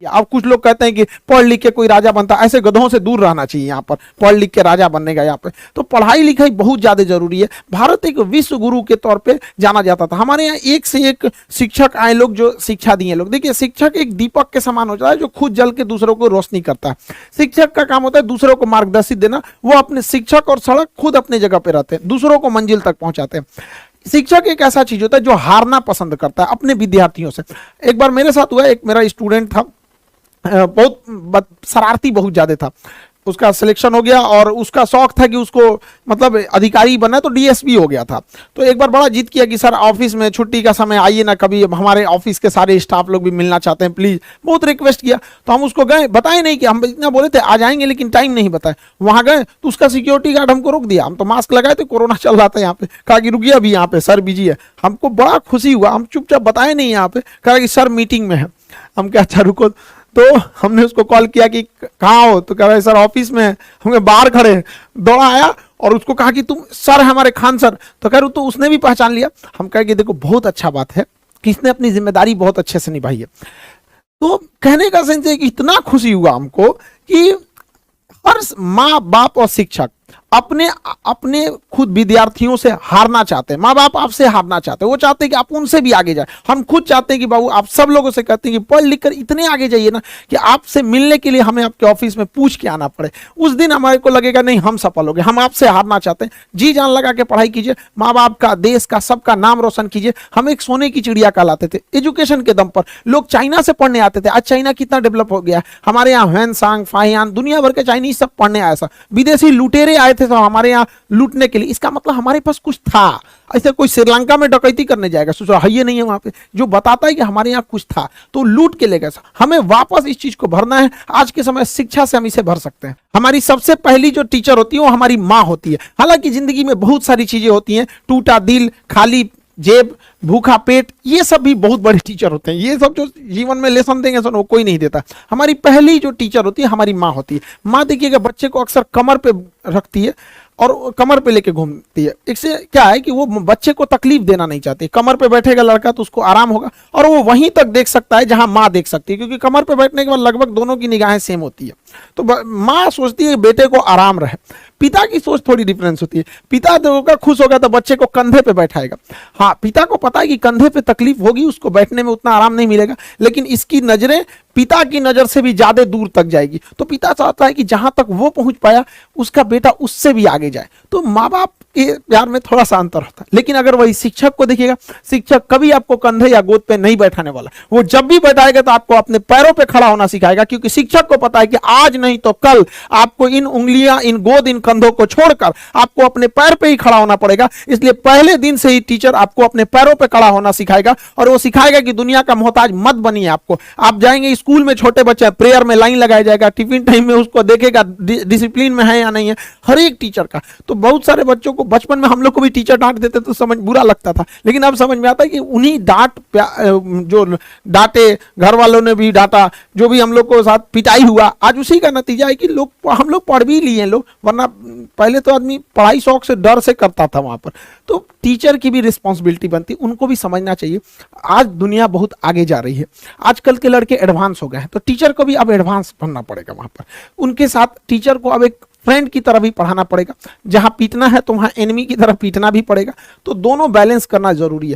अब कुछ लोग कहते हैं कि पढ़ लिख के कोई राजा बनता, ऐसे गधों से दूर रहना चाहिए। यहाँ पर पढ़ लिख के राजा बनने का यहाँ पे तो पढ़ाई लिखाई बहुत ज्यादा जरूरी है। भारत एक विश्व गुरु के तौर पे जाना जाता था। हमारे यहाँ एक से एक शिक्षक आए लोग जो शिक्षा दिए लोग। देखिए शिक्षक एक दीपक के समान होता है जो खुद जल के दूसरों को रोशनी करता है। शिक्षक का काम होता है दूसरों को मार्गदर्शित देना। वो अपने शिक्षक और सड़क खुद अपने जगह पे रहते हैं, दूसरों को मंजिल तक पहुंचाते हैं। शिक्षक एक ऐसा चीज होता है जो हारना पसंद करता है अपने विद्यार्थियों से। एक बार मेरे साथ हुआ, एक मेरा स्टूडेंट था, बहुत शरारती बहुत ज्यादा था। उसका सिलेक्शन हो गया और उसका शौक था कि उसको मतलब अधिकारी बनना, तो डीएसपी हो गया था। तो एक बार बड़ा जिद किया कि सर ऑफिस में छुट्टी का समय आइए ना कभी, हमारे ऑफिस के सारे स्टाफ लोग भी मिलना चाहते हैं प्लीज। बहुत रिक्वेस्ट किया तो हम उसको गए, बताए नहीं कि हम इतना बोले थे आ जाएंगे लेकिन टाइम नहीं बताए। वहां गए तो उसका सिक्योरिटी गार्ड हमको रोक दिया। हम तो मास्क लगाए थे, कोरोना चल रहा था यहाँ पे। कहा कि रुकिए अभी यहाँ पे सर बिजी है। हमको बड़ा खुशी हुआ, हम चुपचाप बताए नहीं यहाँ पे। कहा कि सर मीटिंग में है। हम क्या अच्छा रुको। तो हमने उसको कॉल किया कि कहाँ हो, तो कह रहे सर ऑफिस में है। हमें बाहर खड़े, दौड़ा आया और उसको कहा कि तुम सर हमारे खान सर। तो कह रहे तो उसने भी पहचान लिया। हम कहे कि देखो बहुत अच्छा बात है कि इसने अपनी जिम्मेदारी बहुत अच्छे से निभाई है। तो कहने का सेंस है कि इतना खुशी हुआ हमको कि हर माँ बाप और शिक्षक अपने अपने खुद विद्यार्थियों से हारना चाहते हैं। माँ बाप आपसे हारना चाहते हैं, वो चाहते हैं कि आप उनसे भी आगे जाए। हम खुद चाहते हैं कि बाबू आप सब लोगों से कहते हैं कि पढ़ लिख कर इतने आगे जाइए ना कि आपसे मिलने के लिए हमें आपके ऑफिस में पूछ के आना पड़े। उस दिन हमारे को लगेगा नहीं हम सफल हो गए। हम आपसे हारना चाहते हैं। जी जान लगा के पढ़ाई कीजिए, माँ बाप का, देश का, सबका नाम रोशन कीजिए। हम एक सोने की चिड़िया कहलाते थे एजुकेशन के दम पर। लोग चाइना से पढ़ने आते थे, आज चाइना कितना डेवलप हो गया है। हमारे यहाँ ह्वेनसांग, फाहियान, दुनिया भर के चाइनीज सब पढ़ने आए। ऐसा विदेशी लुटेरे आए थे तो हमारे यहाँ लूटने के लिए। इसका मतलब हमारे पास कुछ था। ऐसे कोई श्रीलंका में डकैती करने जाएगा, सोचो है ये नहीं है वहां पे, जो बताता है कि हमारे यहाँ कुछ था तो लूट के ले गए। हमें वापस इस चीज को भरना है। आज के समय शिक्षा से हम इसे भर सकते हैं। हमारी सबसे पहली जो टीचर होती है वो हमारी माँ होती है। हालांकि जिंदगी में बहुत सारी चीजें होती हैं, टूटा दिल, खाली जेब, भूखा पेट, ये सब भी बहुत बड़े टीचर होते हैं। ये सब जो जीवन में लेसन देंगे वो कोई नहीं देता। हमारी पहली जो टीचर होती है हमारी माँ होती है। माँ देखिएगा बच्चे को अक्सर कमर पे रखती है और कमर पे लेके घूमती है। इससे क्या है कि वो बच्चे को तकलीफ देना नहीं चाहती। कमर पे बैठेगा लड़का तो उसको आराम होगा और वो वहीं तक देख सकता है जहां माँ देख सकती है, क्योंकि कमर पे बैठने के बाद लगभग दोनों की निगाहें सेम होती है। तो माँ सोचती है बेटे को आराम रहे। पिता की सोच थोड़ी डिफरेंस होती है। पिता होगा खुश होगा तो बच्चे को कंधे पे बैठाएगा। हाँ, पिता को पता है कि कंधे पे तकलीफ होगी, उसको बैठने में उतना आराम नहीं मिलेगा, लेकिन इसकी नजरें पिता की नजर से भी ज्यादा दूर तक जाएगी। तो पिता चाहता है कि जहां तक वो पहुंच पाया उसका बेटा उससे भी आगे जाए। तो माँ बाप के प्यार में थोड़ा सा अंतर होता है। लेकिन अगर वही शिक्षक को देखिएगा, शिक्षक कभी आपको कंधे या गोद पे नहीं बैठाने वाला। वो जब भी बैठाएगा तो आपको अपने पैरों पे खड़ा होना सिखाएगा, क्योंकि शिक्षक को पता है कि आज नहीं तो कल आपको इन उंगलियां, इन गोद, इन कंधों को छोड़कर आपको अपने पैर पे ही खड़ा होना पड़ेगा। इसलिए पहले दिन से ही टीचर आपको अपने पैरों पे खड़ा होना सिखाएगा और वो सिखाएगा कि दुनिया का मोहताज मत बनिए। आपको आप जाएंगे स्कूल में, छोटे बच्चे प्रेयर में लाइन लगाया जाएगा, टिफिन टाइम में उसको देखेगा डिसिप्लिन में है या नहीं है, हर एक टीचर का। तो बहुत सारे बच्चों को बचपन में हम लोग को भी टीचर डांट देते तो समझ बुरा लगता था, लेकिन अब समझ में आता है कि उन्हीं जो डांटे, घर वालों ने भी डांटा, जो भी हम लोग को साथ पिटाई हुआ, आज उसी का नतीजा है कि हम लोग पढ़ भी लिए लोग। वरना पहले तो आदमी पढ़ाई शौक से, डर से करता था वहां पर। तो टीचर की भी रिस्पॉन्सिबिलिटी बनती, उनको भी समझना चाहिए। आज दुनिया बहुत आगे जा रही है, आजकल के लड़के एडवांस हो गए हैं, तो टीचर को भी अब एडवांस बनना पड़ेगा वहां पर। उनके साथ टीचर को अब एक फ्रेंड की तरह भी पढ़ाना पड़ेगा। जहां पीटना है तो वहां एनिमी की तरह पीटना भी पड़ेगा। तो दोनों बैलेंस करना जरूरी है।